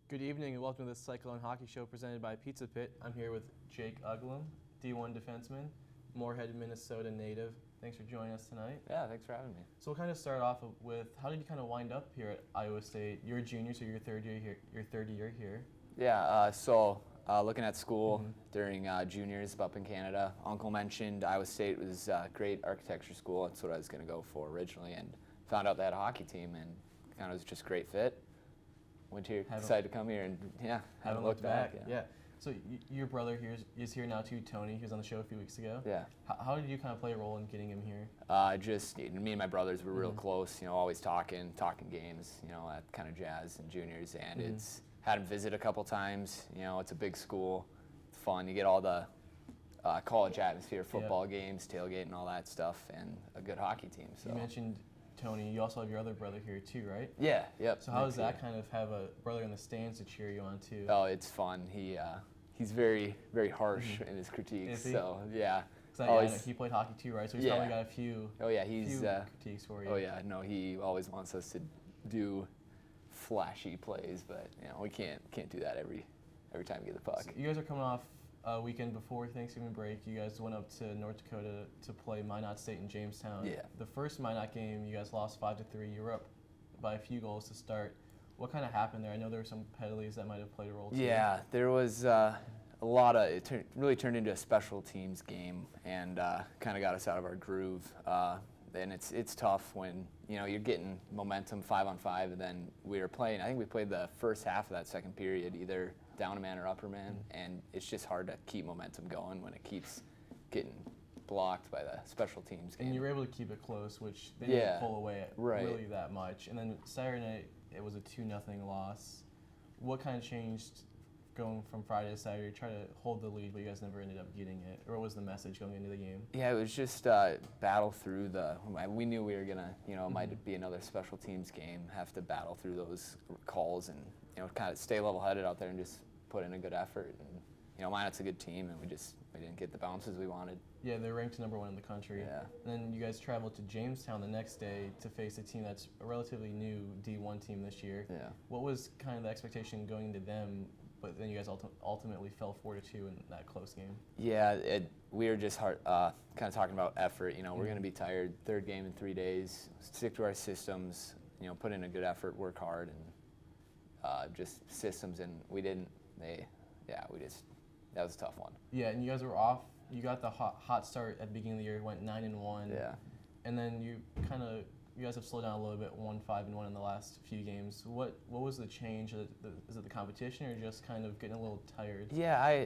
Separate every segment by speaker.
Speaker 1: Good evening and welcome to the Cyclone Hockey Show presented by Pizza Pit. I'm here with Jake Uglum, D1 defenseman, Moorhead, Minnesota native. Thanks for joining us tonight.
Speaker 2: Yeah, thanks for having me.
Speaker 1: So we'll kind of start off with how did you kind of wind up here at Iowa State? You're a junior, so your third year here.
Speaker 2: Yeah, looking at school during juniors up in Canada, Uncle mentioned Iowa State was a great architecture school. That's what I was going to go for originally, and found out they had a hockey team, and kind of was just a great fit. Went here, decided to come here, and haven't looked back.
Speaker 1: Yeah. So your brother here is here now too, Tony. He was on the show a few weeks ago.
Speaker 2: Yeah.
Speaker 1: How did you kind of play a role in getting him here?
Speaker 2: Just me and my brothers were real close. Always talking games. That kind of jazz and juniors, and it's had him visit a couple times. It's a big school. It's fun. You get all the college atmosphere, football games, tailgate, and all that stuff, and a good hockey team. So
Speaker 1: you mentioned Tony, you also have your other brother here too, right?
Speaker 2: Yeah, yep.
Speaker 1: So how does that kind of have a brother in the stands to cheer you on too?
Speaker 2: Oh, it's fun. He's very, very harsh in his critiques. So yeah.
Speaker 1: He played hockey too, right? So he's probably got a few.
Speaker 2: Oh yeah, he's
Speaker 1: critiques for you.
Speaker 2: Oh yeah, no, he always wants us to do flashy plays, but we can't do that every time we get the puck.
Speaker 1: So you guys are coming off a weekend before Thanksgiving break. You guys went up to North Dakota to play Minot State in Jamestown.
Speaker 2: Yeah.
Speaker 1: The first Minot game, you guys lost 5-3. You were up by a few goals to start. What kind of happened there? I know there were some penalties that might have played a role too.
Speaker 2: Yeah, there was a lot of it. Really turned into a special teams game, and kind of got us out of our groove. And it's tough when you're getting momentum 5-on-5, and then we were playing. I think we played the first half of that second period, either down a man or upper man, and it's just hard to keep momentum going when it keeps getting blocked by the special teams game.
Speaker 1: And you were able to keep it close, which they didn't pull away really that much. And then Saturday night, it was a 2-0 loss. What kind of changed going from Friday to Saturday? Try to hold the lead, but you guys never ended up getting it. Or what was the message going into the game?
Speaker 2: Yeah, it was just battle through we knew we were gonna, it might be another special teams game, have to battle through those calls and, kind of stay level-headed out there and just put in a good effort. And, Minot's a good team, and we didn't get the bounces we wanted. Yeah,
Speaker 1: they're ranked #1 in the country.
Speaker 2: Yeah.
Speaker 1: And then you guys traveled to Jamestown the next day to face a team that's a relatively new D1 team this year.
Speaker 2: Yeah.
Speaker 1: What was kind of the expectation going into them, but then you guys ultimately fell 4-2 in that close game?
Speaker 2: Yeah, we were just kind of talking about effort. We're going to be tired. Third game in 3 days. Stick to our systems. Put in a good effort, work hard, and just systems. And we didn't. That was a tough one.
Speaker 1: Yeah, and you guys were off. You got the hot start at the beginning of the year. Went 9-1.
Speaker 2: Yeah.
Speaker 1: And then you guys have slowed down a little bit. 1-5-1 in the last few games. What was the change? Is it the competition, or just kind of getting a little tired?
Speaker 2: Yeah,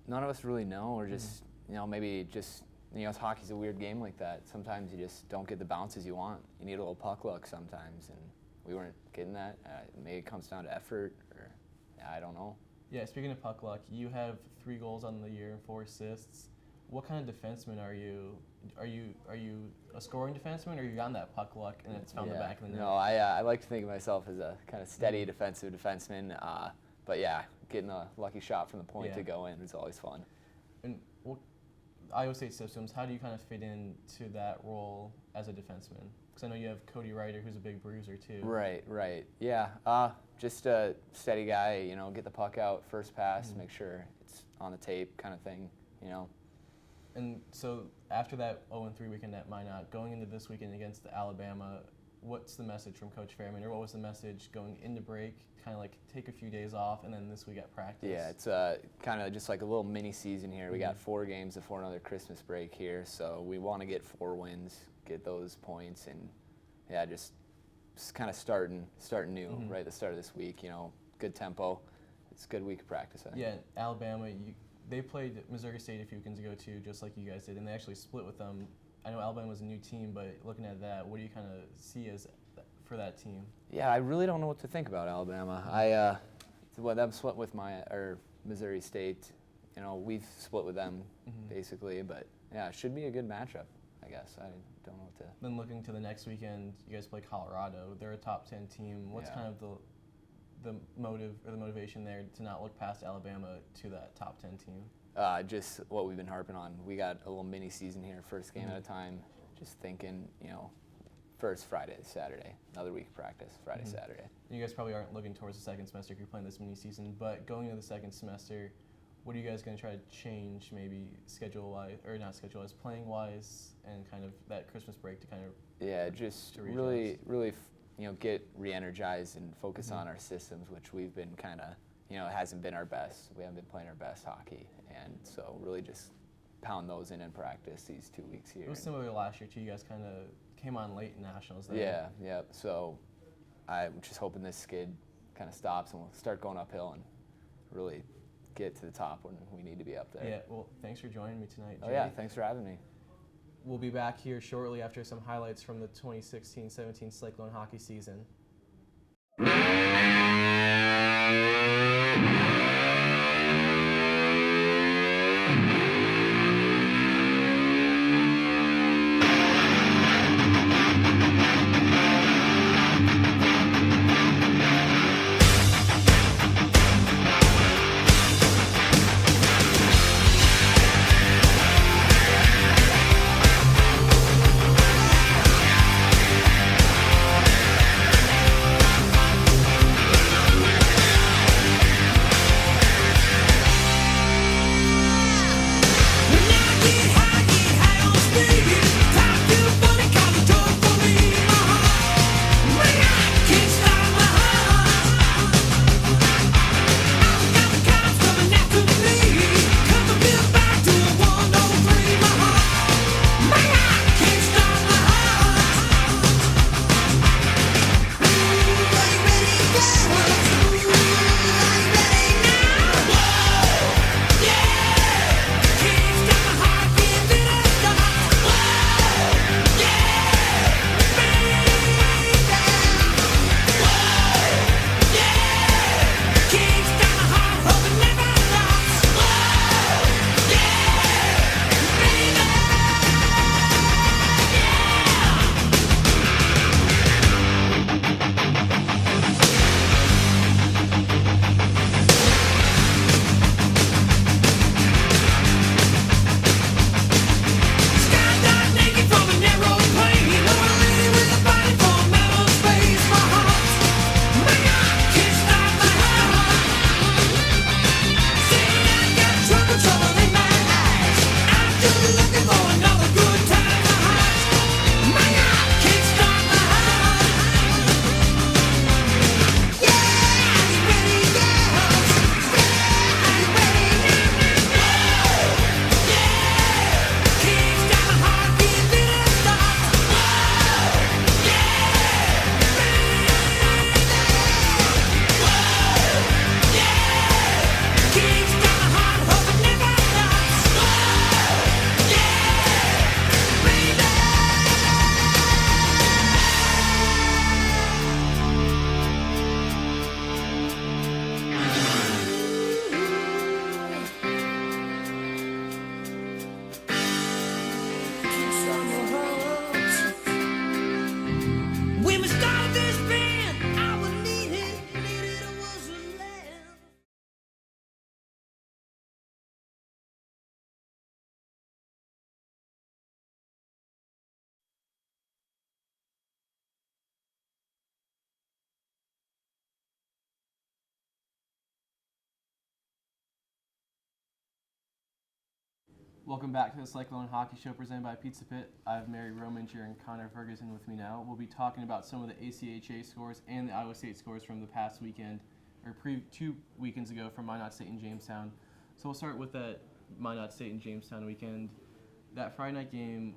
Speaker 2: none of us really know. Or just maybe just hockey's a weird game like that. Sometimes you just don't get the bounces you want. You need a little puck luck sometimes, and we weren't getting that. Maybe it comes down to effort, or I don't know.
Speaker 1: Yeah, speaking of puck luck, you have 3 goals on the year and 4 assists. What kind of defenseman are you? Are you a scoring defenseman, or you got that puck luck and it's found the back of the net?
Speaker 2: No, I like to think of myself as a kind of steady defensive defenseman. But yeah, getting a lucky shot from the point to go in is always fun.
Speaker 1: And Iowa State systems, how do you kind of fit into that role as a defenseman? Because I know you have Cody Ryder, who's a big bruiser too.
Speaker 2: Right. Yeah, just a steady guy. Get the puck out, first pass, make sure it's on the tape, kind of thing.
Speaker 1: And so after that 0-3 weekend at Minot, going into this weekend against Alabama, what's the message from Coach Fairman, or what was the message going into break? Kind of like take a few days off, and then this week at practice.
Speaker 2: Yeah, it's kind of just like a little mini season here. We got 4 games before another Christmas break here, so we want to get 4 wins, get those points, and just kind of starting new right at the start of this week. Good tempo. It's a good week of practice.
Speaker 1: Yeah, Alabama. They played Missouri State a few weekends ago too, just like you guys did, and they actually split with them. I know Alabama was a new team, but looking at that, what do you kind of see as for that team?
Speaker 2: Yeah, I really don't know what to think about Alabama. Them split with Missouri State. We've split with them basically, but yeah, it should be a good matchup, I guess. I don't know what to.
Speaker 1: Then looking to the next weekend, you guys play Colorado. They're a top 10 team. What's kind of the motive or the motivation there to not look past Alabama to that top 10 team?
Speaker 2: Just what we've been harping on. We got a little mini season here, first game at a time. Just thinking, first Friday, Saturday. Another week of practice, Friday, Saturday.
Speaker 1: You guys probably aren't looking towards the second semester if you're playing this mini season, but going into the second semester, what are you guys going to try to change, maybe schedule-wise, or not schedule-wise, playing-wise, and kind of that Christmas break to kind of
Speaker 2: just really, get re-energized and focus on our systems, which we've been kind of, it hasn't been our best. We haven't been playing our best hockey, and so really just pound those in practice these 2 weeks here.
Speaker 1: It was similar to last year, too. You guys kind of came on late in Nationals there.
Speaker 2: Yeah. So I'm just hoping this skid kind of stops and we'll start going uphill and really get to the top when we need to be up there.
Speaker 1: Yeah, well, thanks for joining me tonight, Jay.
Speaker 2: Oh, yeah, thanks for having me.
Speaker 1: We'll be back here shortly after some highlights from the 2016-17 Cyclone hockey season. Welcome back to the Cyclone Hockey Show presented by Pizza Pit. I have Mary Rominger and Connor Ferguson with me now. We'll be talking about some of the ACHA scores and the Iowa State scores from the past weekend, or 2 weekends ago from Minot State and Jamestown. So we'll start with that Minot State and Jamestown weekend. That Friday night game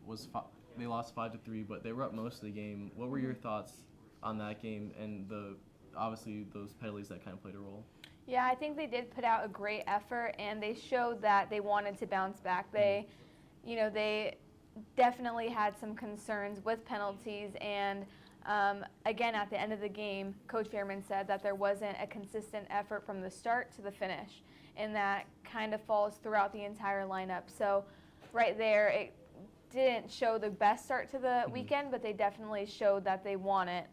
Speaker 1: they lost 5-3, but they were up most of the game. What were your thoughts on that game and obviously those penalties that kind of played a role?
Speaker 3: Yeah, I think they did put out a great effort, and they showed that they wanted to bounce back. They definitely had some concerns with penalties, and again, at the end of the game, Coach Fairman said that there wasn't a consistent effort from the start to the finish, and that kind of falls throughout the entire lineup. So right there, it didn't show the best start to the weekend, but they definitely showed that they want it.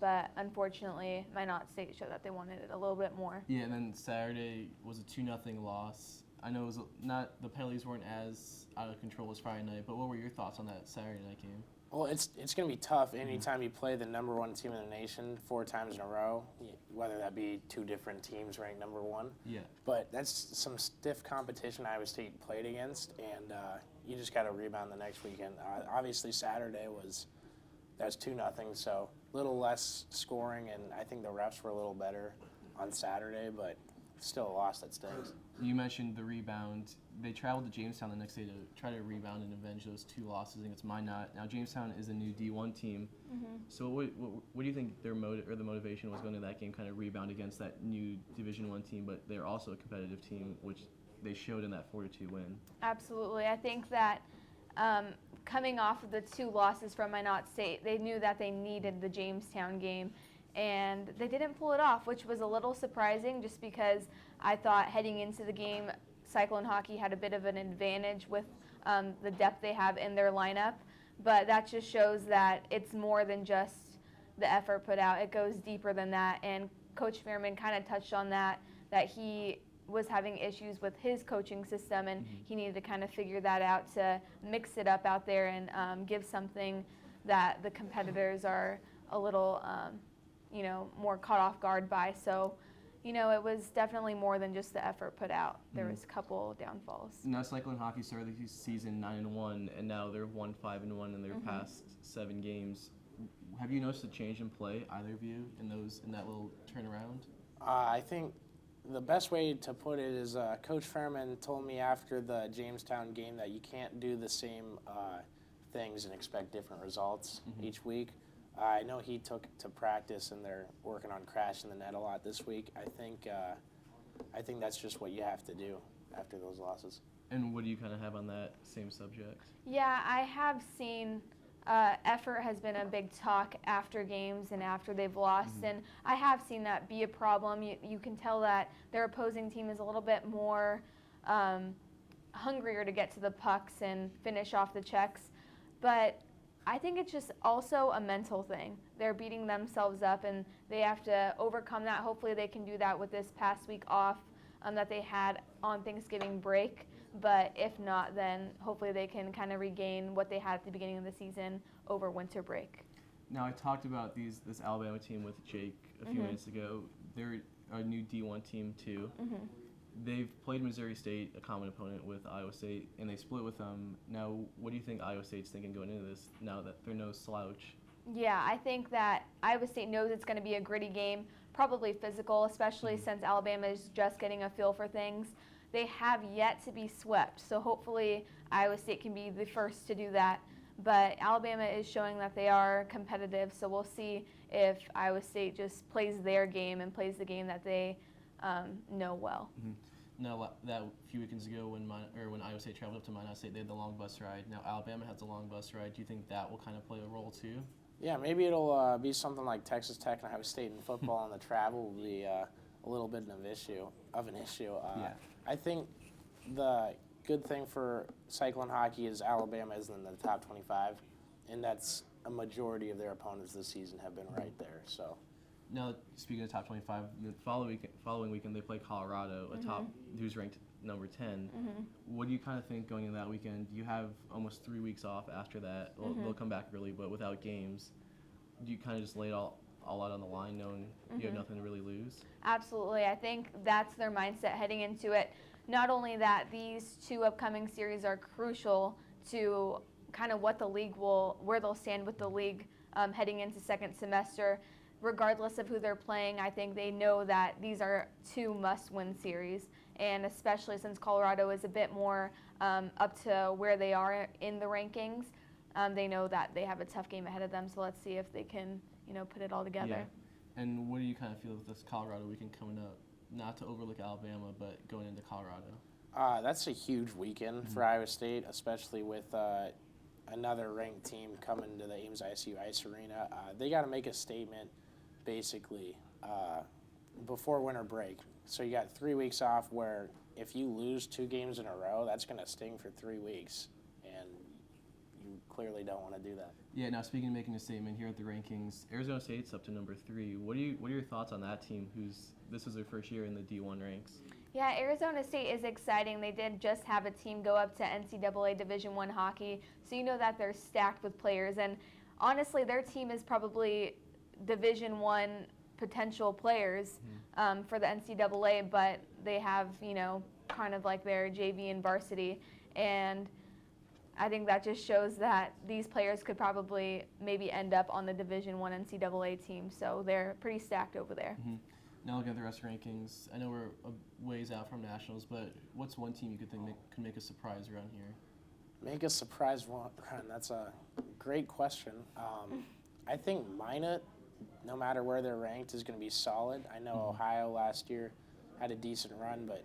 Speaker 3: But unfortunately, Minot State showed that they wanted it a little bit more.
Speaker 1: Yeah, and then Saturday was a 2-0 loss. I know the penalties weren't as out of control as Friday night, but what were your thoughts on that Saturday night game?
Speaker 4: Well, it's going to be tough anytime you play the number one team in the nation 4 times in a row, whether that be 2 different teams ranked number 1.
Speaker 1: Yeah.
Speaker 4: But that's some stiff competition Iowa State played against, and you just got to rebound the next weekend. Obviously, Saturday was 2-0, so a little less scoring, and I think the refs were a little better on Saturday, but still a loss that stings.
Speaker 1: You mentioned the rebound. They traveled to Jamestown the next day to try to rebound and avenge those 2 losses against Minot. Now Jamestown is a new D1 team. So what do you think their the motivation was going to that game, kind of rebound against that new Division I team, but they're also a competitive team, which they showed in that 4-2 win?
Speaker 3: Absolutely. I think that coming off of the 2 losses from Minot State, they knew that they needed the Jamestown game, and they didn't pull it off, which was a little surprising just because I thought heading into the game, Cyclone hockey had a bit of an advantage with the depth they have in their lineup, but that just shows that it's more than just the effort put out. It goes deeper than that, and Coach Fairman kind of touched on that he was having issues with his coaching system, and he needed to kind of figure that out to mix it up out there and give something that the competitors are a little, more caught off guard by. So, it was definitely more than just the effort put out. There was a couple downfalls.
Speaker 1: Now Cyclone hockey started the season 9-1, and now they're 1-5-1 in their past 7 games. Have you noticed a change in play, either of you, in that little turnaround?
Speaker 4: I think the best way to put it is Coach Fairman told me after the Jamestown game that you can't do the same things and expect different results each week. I know he took to practice, and they're working on crashing the net a lot this week. I think that's just what you have to do after those losses.
Speaker 1: And what do you kind of have on that same subject?
Speaker 3: Yeah, I have seen effort has been a big talk after games and after they've lost, and I have seen that be a problem. You can tell that their opposing team is a little bit more hungrier to get to the pucks and finish off the checks, but I think it's just also a mental thing. They're beating themselves up, and they have to overcome that. Hopefully they can do that with this past week off that they had on Thanksgiving break. But if not, then hopefully they can kind of regain what they had at the beginning of the season over winter break.
Speaker 1: Now, I talked about this Alabama team with Jake a few minutes ago. They're a new D1 team, too. They've played Missouri State, a common opponent with Iowa State, and they split with them. Now, what do you think Iowa State's thinking going into this now that they're no slouch?
Speaker 3: Yeah, I think that Iowa State knows it's going to be a gritty game, probably physical, especially since Alabama is just getting a feel for things. They have yet to be swept, so hopefully Iowa State can be the first to do that. But Alabama is showing that they are competitive, so we'll see if Iowa State just plays their game and plays the game that they know well.
Speaker 1: Now, that few weekends ago when Iowa State traveled up to Minot State, they had the long bus ride. Now, Alabama has the long bus ride. Do you think that will kind of play a role, too?
Speaker 4: Yeah, maybe it'll be something like Texas Tech and Iowa State in football, and the travel will be a little bit of an issue.
Speaker 1: Yeah.
Speaker 4: I think the good thing for Cyclone hockey is Alabama is in the top 25, and that's a majority of their opponents this season have been right there. So.
Speaker 1: Now, speaking of top 25, the following weekend they play Colorado, who's ranked number 10. What do you kind of think going into that weekend? You have almost 3 weeks off after that. Well, they'll come back early, but without games. Do you kind of just lay it all out on the line knowing you have nothing to really lose?
Speaker 3: Absolutely. I think that's their mindset heading into it. Not only that, these 2 upcoming series are crucial to kind of where they'll stand with the league heading into second semester. Regardless of who they're playing, I think they know that these are 2 must-win series, and especially since Colorado is a bit more up to where they are in the rankings, they know that they have a tough game ahead of them, so let's see if they can, put it all together.
Speaker 1: Yeah. And what do you kind of feel with this Colorado weekend coming up? Not to overlook Alabama, but going into Colorado.
Speaker 4: That's a huge weekend for Iowa State, especially with another ranked team coming to the Ames ISU Ice Arena. They got to make a statement, basically, before winter break. So you got 3 weeks off where if you lose 2 games in a row, that's going to sting for 3 weeks. And clearly don't want to do that.
Speaker 1: Yeah. Now, speaking of making a statement here at the rankings, Arizona State's up to number 3. What are your thoughts on that team? This was their first year in the D1 ranks.
Speaker 3: Yeah, Arizona State is exciting. They did just have a team go up to NCAA Division I hockey, so you know that they're stacked with players. And honestly, their team is probably Division I potential players for the NCAA, but they have, kind of like their JV and varsity. And I think that just shows that these players could probably maybe end up on the Division I NCAA team. So they're pretty stacked over there.
Speaker 1: Mm-hmm. Now looking at the rest of the rankings, I know we're a ways out from nationals, but what's one team you could think could make a surprise around here?
Speaker 4: Make a surprise run. That's a great question. I think Minot, no matter where they're ranked, is going to be solid. I know Ohio last year had a decent run, but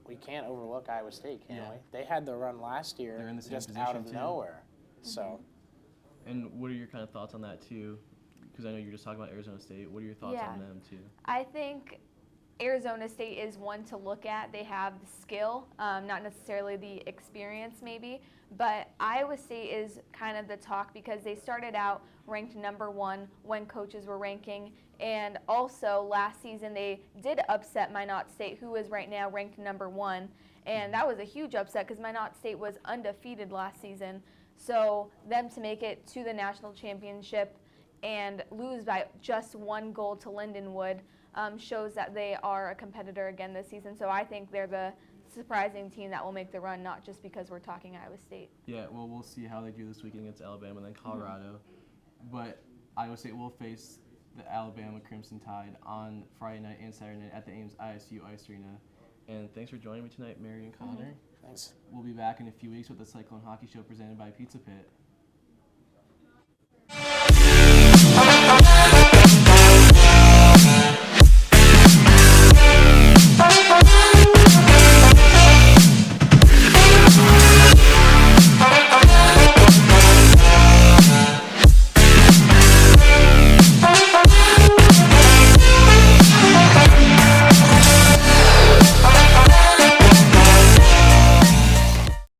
Speaker 4: we can't overlook Iowa State, can we? They had the run last year,
Speaker 1: they're in the same
Speaker 4: just
Speaker 1: position
Speaker 4: out of
Speaker 1: too.
Speaker 4: nowhere. So.
Speaker 1: And what are your kind of thoughts on that too? Because I know you're just talking about Arizona State. What are your thoughts on them too?
Speaker 3: I think Arizona State is one to look at. They have the skill, not necessarily the experience maybe, but Iowa State is kind of the talk because they started out ranked number 1 when coaches were ranking, and also last season they did upset Minot State, who is right now ranked number 1, and that was a huge upset because Minot State was undefeated last season. So them to make it to the national championship and lose by just 1 goal to Lindenwood shows that they are a competitor again this season. So I think they're the surprising team that will make the run, not just because we're talking Iowa State.
Speaker 1: Yeah, well, we'll see how they do this weekend against Alabama and then Colorado. But Iowa State will face the Alabama Crimson Tide on Friday night and Saturday night at the Ames ISU Ice Arena. And thanks for joining me tonight, Mary and Connor.
Speaker 4: Thanks.
Speaker 1: We'll be back in a few weeks with the Cyclone Hockey Show presented by Pizza Pit.